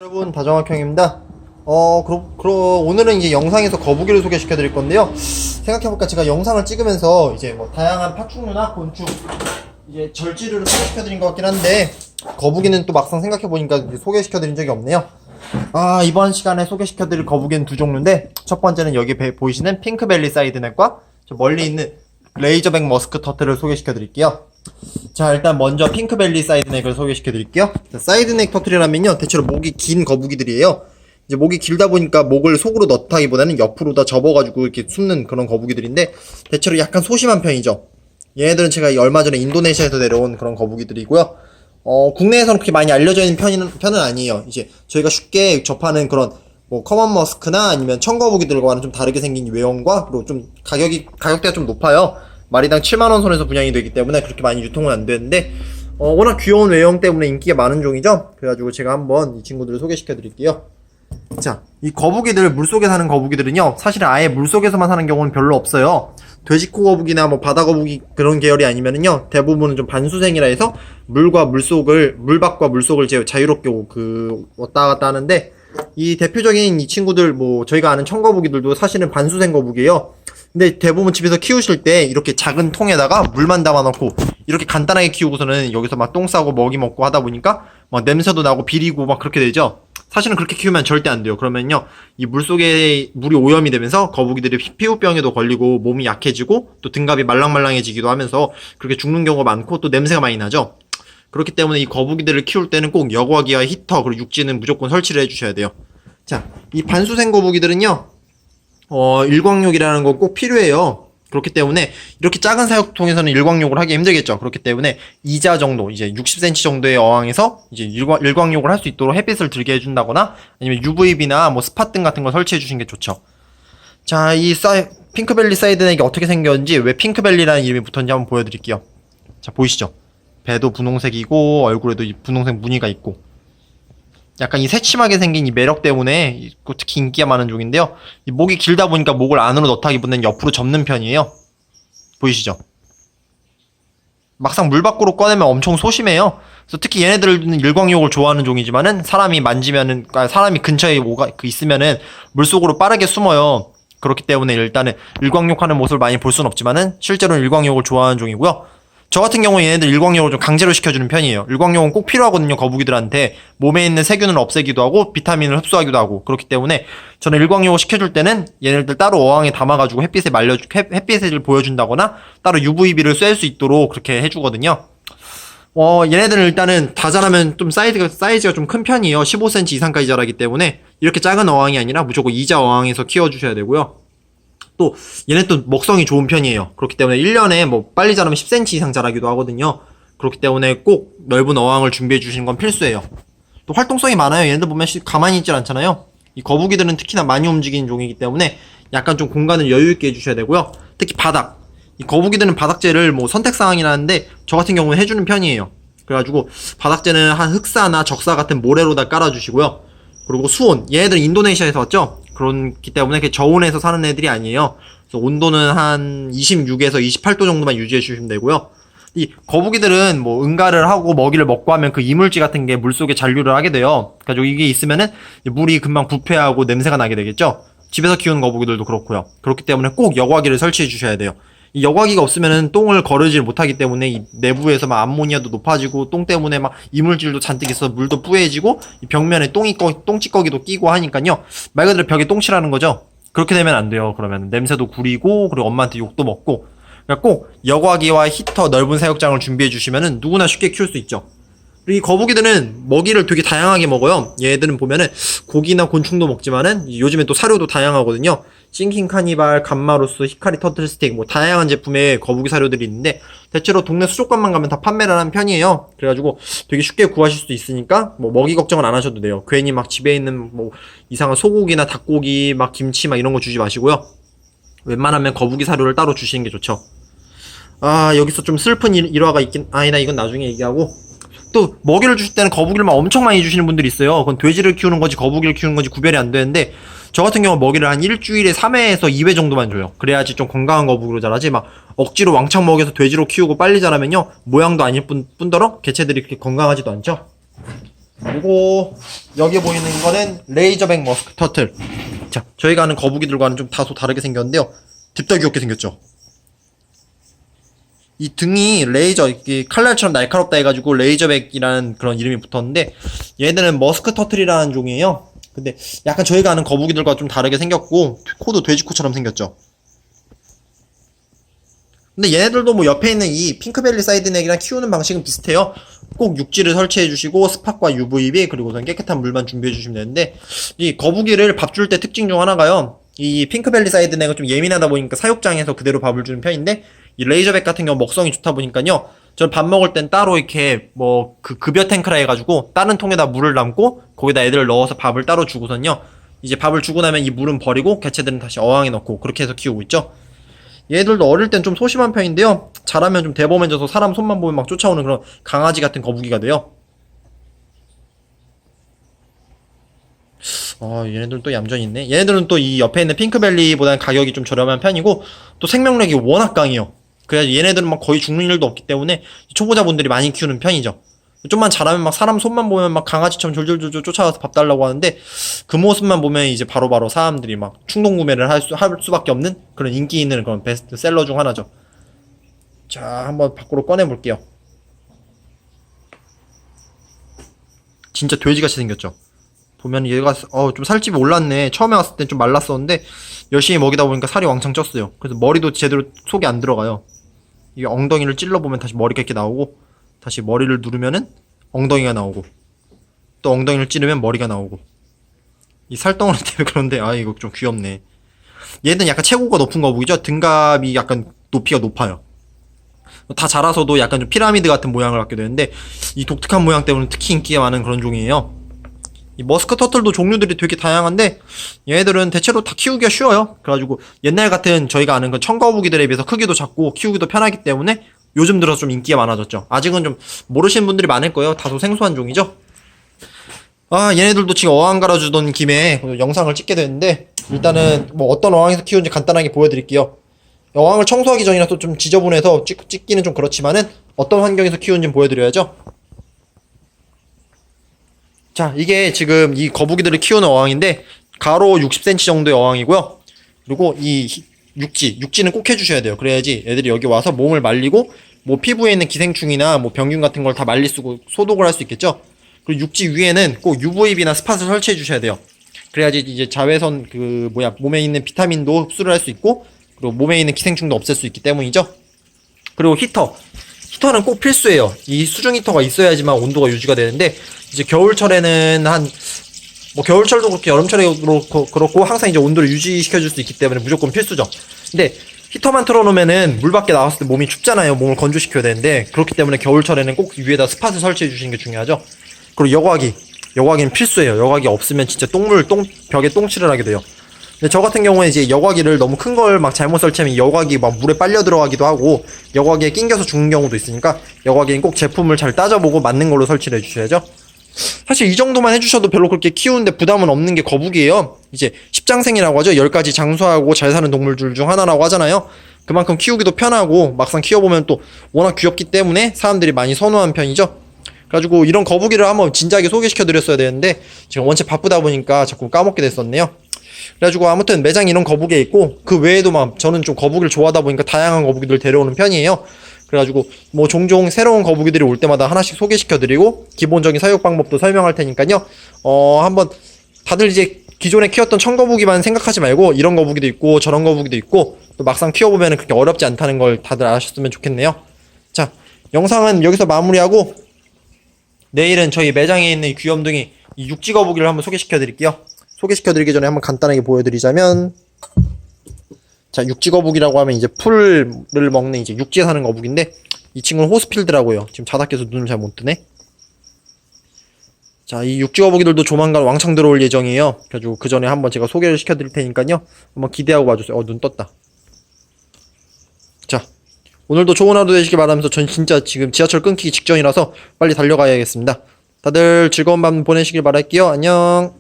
여러분, 다정학형입니다. 오늘은 이제 영상에서 거북이를 소개시켜 드릴 건데요. 생각해볼까, 제가 영상을 찍으면서 이제 뭐 다양한 파충류나 곤충, 이제 절지류를 소개시켜 드린 것 같긴 한데, 거북이는 또 막상 생각해보니까 소개시켜 드린 적이 없네요. 이번 시간에 소개시켜 드릴 거북이는 두 종류인데, 첫 번째는 여기 보이시는 핑크벨리 사이드넥과 저 멀리 있는 레이저백 머스크 터틀을 소개시켜 드릴게요. 자, 일단 먼저 핑크벨리 사이드넥을 소개시켜 드릴게요. 사이드넥 터틀이라면요, 대체로 목이 긴 거북이들이에요. 이제 목이 길다 보니까 목을 속으로 넣다기보다는 옆으로 다 접어가지고 이렇게 숨는 그런 거북이들인데, 대체로 약간 소심한 편이죠. 얘네들은 제가 얼마 전에 인도네시아에서 내려온 그런 거북이들이고요. 국내에서는 그렇게 많이 알려져 있는 편은 아니에요. 이제 저희가 쉽게 접하는 그런 뭐 커먼 머스크나 아니면 청거북이들과는 좀 다르게 생긴 외형과, 그리고 좀 가격대가 좀 높아요. 마리당 7만원 선에서 분양이 되기 때문에 그렇게 많이 유통은 안 되는데, 워낙 귀여운 외형 때문에 인기가 많은 종이죠. 그래가지고 제가 한번 이 친구들을 소개시켜 드릴게요. 자, 이 거북이들, 물속에 사는 거북이들은요, 사실은 아예 물속에서만 사는 경우는 별로 없어요. 돼지코 거북이나 뭐 바다 거북이 그런 계열이 아니면은요, 대부분은 좀 반수생이라 해서 물 밖과 물속을 자유롭게 왔다 갔다 하는데, 이 대표적인 이 친구들, 뭐 저희가 아는 청거북이들도 사실은 반수생 거북이에요. 근데 대부분 집에서 키우실 때 이렇게 작은 통에다가 물만 담아놓고 이렇게 간단하게 키우고서는 여기서 막 똥 싸고 먹이 먹고 하다 보니까 막 냄새도 나고 비리고 막 그렇게 되죠. 사실은 그렇게 키우면 절대 안 돼요. 그러면요, 이 물속에 물이 오염이 되면서 거북이들이 피부병에도 걸리고 몸이 약해지고 또 등갑이 말랑말랑해지기도 하면서 그렇게 죽는 경우가 많고 또 냄새가 많이 나죠. 그렇기 때문에 이 거북이들을 키울 때는 꼭 여과기와 히터, 그리고 육지는 무조건 설치를 해주셔야 돼요. 자, 이 반수생 거북이들은요, 일광욕이라는 거 꼭 필요해요. 그렇기 때문에 이렇게 작은 사육통에서는 일광욕을 하기 힘들겠죠. 그렇기 때문에 이자 정도, 이제 60cm 정도의 어항에서 이제 일광욕을 할 수 있도록 햇빛을 들게 해준다거나 아니면 UVB나 뭐 스팟등 같은 거 설치해 주시는 게 좋죠. 자, 핑크벨리 사이드넥이 어떻게 생겼는지, 왜 핑크벨리라는 이름이 붙었는지 한번 보여드릴게요. 자, 보이시죠? 배도 분홍색이고 얼굴에도 이 분홍색 무늬가 있고, 약간 이 새침하게 생긴 이 매력 때문에 특히 인기가 많은 종인데요. 이 목이 길다 보니까 목을 안으로 넣다기보다는 옆으로 접는 편이에요. 보이시죠? 막상 물 밖으로 꺼내면 엄청 소심해요. 그래서 특히 얘네들은 일광욕을 좋아하는 종이지만은 사람이 만지면은, 사람이 근처에 있으면은 물속으로 빠르게 숨어요. 그렇기 때문에 일단은 일광욕하는 모습을 많이 볼 수는 없지만은 실제로는 일광욕을 좋아하는 종이고요. 저 같은 경우에 얘네들 일광욕을 좀 강제로 시켜주는 편이에요. 일광욕은 꼭 필요하거든요, 거북이들한테. 몸에 있는 세균을 없애기도 하고 비타민을 흡수하기도 하고. 그렇기 때문에 저는 일광욕을 시켜줄 때는 얘네들 따로 어항에 담아가지고 햇빛을 보여준다거나 따로 UVB를 쐴 수 있도록 그렇게 해주거든요. 얘네들은 일단은 다 자라면 좀 사이즈가 좀 큰 편이에요. 15cm 이상까지 자라기 때문에 이렇게 작은 어항이 아니라 무조건 이자 어항에서 키워주셔야 되고요. 또 얘네 또 먹성이 좋은 편이에요. 그렇기 때문에 1년에 뭐 빨리 자라면 10cm 이상 자라기도 하거든요. 그렇기 때문에 꼭 넓은 어항을 준비해 주시는 건 필수예요. 또 활동성이 많아요. 얘네들 보면 가만히 있질 않잖아요. 이 거북이들은 특히나 많이 움직이는 종이기 때문에 약간 좀 공간을 여유 있게 해주셔야 되고요. 특히 바닥, 이 거북이들은 바닥재를 뭐 선택사항이라 하는데 저 같은 경우는 해주는 편이에요. 그래가지고 바닥재는 한 흑사나 적사 같은 모래로다 깔아주시고요. 그리고 수온, 얘네들 인도네시아에서 왔죠? 그렇기 때문에 저온에서 사는 애들이 아니에요. 그래서 온도는 한 26에서 28도 정도만 유지해 주시면 되고요. 이 거북이들은 뭐 응가를 하고 먹이를 먹고 하면 그 이물질 같은 게 물속에 잔류를 하게 돼요. 그래서 이게 있으면은 물이 금방 부패하고 냄새가 나게 되겠죠. 집에서 키우는 거북이들도 그렇고요. 그렇기 때문에 꼭 여과기를 설치해 주셔야 돼요. 이 여과기가 없으면은 똥을 거르질 못하기 때문에 이 내부에서 막 암모니아도 높아지고 똥 때문에 막 이물질도 잔뜩 있어서 물도 뿌해지고 이 벽면에 똥찌꺼기도 끼고 하니까요. 말 그대로 벽에 똥칠하는 거죠. 그렇게 되면 안 돼요. 그러면 냄새도 구리고, 그리고 엄마한테 욕도 먹고. 그러니까 꼭 여과기와 히터, 넓은 사육장을 준비해 주시면은 누구나 쉽게 키울 수 있죠. 그리고 이 거북이들은 먹이를 되게 다양하게 먹어요. 얘들은 보면은 고기나 곤충도 먹지만은 요즘엔 또 사료도 다양하거든요. 싱킹 카니발, 감마루스, 히카리 터틀 스틱, 뭐 다양한 제품의 거북이 사료들이 있는데 대체로 동네 수족관만 가면 다 판매를 하는 편이에요. 그래가지고 되게 쉽게 구하실 수 있으니까 뭐 먹이 걱정은 안 하셔도 돼요. 괜히 막 집에 있는 뭐 이상한 소고기나 닭고기, 막 김치 막 이런 거 주지 마시고요. 웬만하면 거북이 사료를 따로 주시는 게 좋죠. 여기서 좀 슬픈 일화가 있긴, 아니다, 이건 나중에 얘기하고. 또 먹이를 주실 때는 거북이를 막 엄청 많이 주시는 분들이 있어요. 그건 돼지를 키우는 건지 거북이를 키우는 건지 구별이 안 되는데, 저 같은 경우 먹이를 한 일주일에 3회에서 2회 정도만 줘요. 그래야지 좀 건강한 거북이로 자라지, 막 억지로 왕창 먹여서 돼지로 키우고 빨리 자라면요, 모양도 아닐 뿐더러 개체들이 그렇게 건강하지도 않죠. 그리고 여기 보이는 거는 레이저백 머스크 터틀. 자, 저희가 아는 거북이들과는 좀 다소 다르게 생겼는데요. 딥다 귀엽게 생겼죠. 이 등이 레이저, 이게 칼날처럼 날카롭다 해가지고 레이저백이라는 그런 이름이 붙었는데, 얘네들은 머스크 터틀이라는 종이에요. 근데 약간 저희가 아는 거북이들과 좀 다르게 생겼고, 코도 돼지코처럼 생겼죠. 근데 얘네들도 뭐 옆에 있는 이 핑크벨리 사이드넥이랑 키우는 방식은 비슷해요. 꼭 육지를 설치해주시고 스팟과 UVB 그리고 우선 깨끗한 물만 준비해주시면 되는데, 이 거북이를 밥 줄 때 특징 중 하나가요, 이 핑크벨리 사이드넥은 좀 예민하다 보니까 사육장에서 그대로 밥을 주는 편인데, 이 레이저백 같은 경우 먹성이 좋다 보니까요, 저는 밥 먹을 땐 따로 이렇게 뭐 그 급여 탱크라 해가지고 다른 통에다 물을 담고 거기다 애들을 넣어서 밥을 따로 주고선요, 이제 밥을 주고 나면 이 물은 버리고 개체들은 다시 어항에 넣고 그렇게 해서 키우고 있죠. 얘들도 어릴 땐 좀 소심한 편인데요, 자라면 좀 대범해져서 사람 손만 보면 막 쫓아오는 그런 강아지 같은 거북이가 돼요. 얘네들은 또 얌전히 있네. 얘네들은 또 이 옆에 있는 핑크벨리보다는 가격이 좀 저렴한 편이고, 또 생명력이 워낙 강해요. 그래서 얘네들은 막 거의 죽는 일도 없기 때문에 초보자분들이 많이 키우는 편이죠. 좀만 잘하면 막 사람 손만 보면 막 강아지처럼 졸졸졸 쫓아가서 밥 달라고 하는데, 그 모습만 보면 이제 바로바로 사람들이 막 충동 구매를 할 수밖에 없는 그런 인기 있는 그런 베스트셀러 중 하나죠. 자, 한번 밖으로 꺼내볼게요. 진짜 돼지같이 생겼죠. 보면 얘가 좀 살집이 올랐네. 처음에 왔을 땐 좀 말랐었는데 열심히 먹이다 보니까 살이 왕창 쪘어요. 그래서 머리도 제대로 속에 안 들어가요. 이게 엉덩이를 찔러보면 다시 머리가 이렇게 나오고, 다시 머리를 누르면은 엉덩이가 나오고, 또 엉덩이를 찌르면 머리가 나오고. 이 살덩어리 때문에 그런데 이거 좀 귀엽네. 얘는 약간 체구가 높은 거북이죠. 등갑이 약간 높이가 높아요. 다 자라서도 약간 좀 피라미드 같은 모양을 갖게 되는데, 이 독특한 모양 때문에 특히 인기가 많은 그런 종이에요. 이 머스크 터틀도 종류들이 되게 다양한데, 얘네들은 대체로 다 키우기가 쉬워요. 그래가지고 옛날 같은 저희가 아는 그 청거북이들에 비해서 크기도 작고 키우기도 편하기 때문에 요즘 들어서 좀 인기가 많아졌죠. 아직은 좀 모르시는 분들이 많을 거예요. 다소 생소한 종이죠. 얘네들도 지금 어항 갈아주던 김에 영상을 찍게 됐는데, 일단은 뭐 어떤 어항에서 키우는지 간단하게 보여드릴게요. 어항을 청소하기 전이라서 좀 지저분해서 찍기는 좀 그렇지만은 어떤 환경에서 키우는지 보여드려야죠. 자, 이게 지금 이 거북이들을 키우는 어항인데, 가로 60cm 정도의 어항이고요. 그리고 이 육지는 꼭 해주셔야 돼요. 그래야지 애들이 여기 와서 몸을 말리고, 뭐 피부에 있는 기생충이나 뭐 병균 같은 걸 다 말릴 수고 소독을 할 수 있겠죠. 그리고 육지 위에는 꼭 UVB나 스팟을 설치해 주셔야 돼요. 그래야지 이제 자외선 몸에 있는 비타민도 흡수를 할 수 있고, 그리고 몸에 있는 기생충도 없앨 수 있기 때문이죠. 그리고 히터는 꼭 필수예요. 이 수중 히터가 있어야지만 온도가 유지가 되는데, 이제 겨울철에는 겨울철도 그렇고 여름철에도 그렇고 항상 이제 온도를 유지시켜줄 수 있기 때문에 무조건 필수죠. 근데 히터만 틀어놓으면은 물 밖에 나왔을 때 몸이 춥잖아요. 몸을 건조시켜야 되는데, 그렇기 때문에 겨울철에는 꼭 위에다 스팟을 설치해 주시는 게 중요하죠. 그리고 여과기는 필수예요. 여과기 없으면 진짜 벽에 똥칠을 하게 돼요. 근데 저 같은 경우에 이제 여과기를 너무 큰 걸 막 잘못 설치하면 여과기 막 물에 빨려 들어가기도 하고 여과기에 낑겨서 죽는 경우도 있으니까, 여과기는 꼭 제품을 잘 따져보고 맞는 걸로 설치를 해주셔야죠. 사실 이 정도만 해주셔도 별로 그렇게 키우는데 부담은 없는 게 거북이에요. 이제 십장생이라고 하죠. 10가지 장수하고 잘 사는 동물들 중 하나라고 하잖아요. 그만큼 키우기도 편하고 막상 키워보면 또 워낙 귀엽기 때문에 사람들이 많이 선호한 편이죠. 그래가지고 이런 거북이를 한번 진작에 소개시켜드렸어야 되는데 지금 원체 바쁘다 보니까 자꾸 까먹게 됐었네요. 그래가지고 아무튼 매장에 이런 거북이 있고, 그 외에도 막 저는 좀 거북이를 좋아하다 보니까 다양한 거북이들 데려오는 편이에요. 그래가지고 뭐 종종 새로운 거북이들이 올 때마다 하나씩 소개시켜드리고 기본적인 사육 방법도 설명할 테니까요. 한번 다들 이제 기존에 키웠던 청거북이만 생각하지 말고 이런 거북이도 있고 저런 거북이도 있고 또 막상 키워보면 그렇게 어렵지 않다는 걸 다들 아셨으면 좋겠네요. 자, 영상은 여기서 마무리하고 내일은 저희 매장에 있는 이 귀염둥이 이 육지 거북이를 한번 소개시켜드릴게요. 소개시켜드리기 전에 한번 간단하게 보여드리자면, 자, 육지 거북이라고 하면 이제 풀을 먹는 이제 육지에 사는 거북인데, 이 친구는 호스필드라고요. 지금 자다 깨서 눈을 잘 못 뜨네. 자, 이 육지 거북이들도 조만간 왕창 들어올 예정이에요. 그래가지고 그 전에 한번 제가 소개를 시켜드릴 테니까요. 한번 기대하고 봐주세요. 눈 떴다. 자, 오늘도 좋은 하루 되시길 바라면서 전 진짜 지금 지하철 끊기기 직전이라서 빨리 달려가야겠습니다. 다들 즐거운 밤 보내시길 바랄게요. 안녕.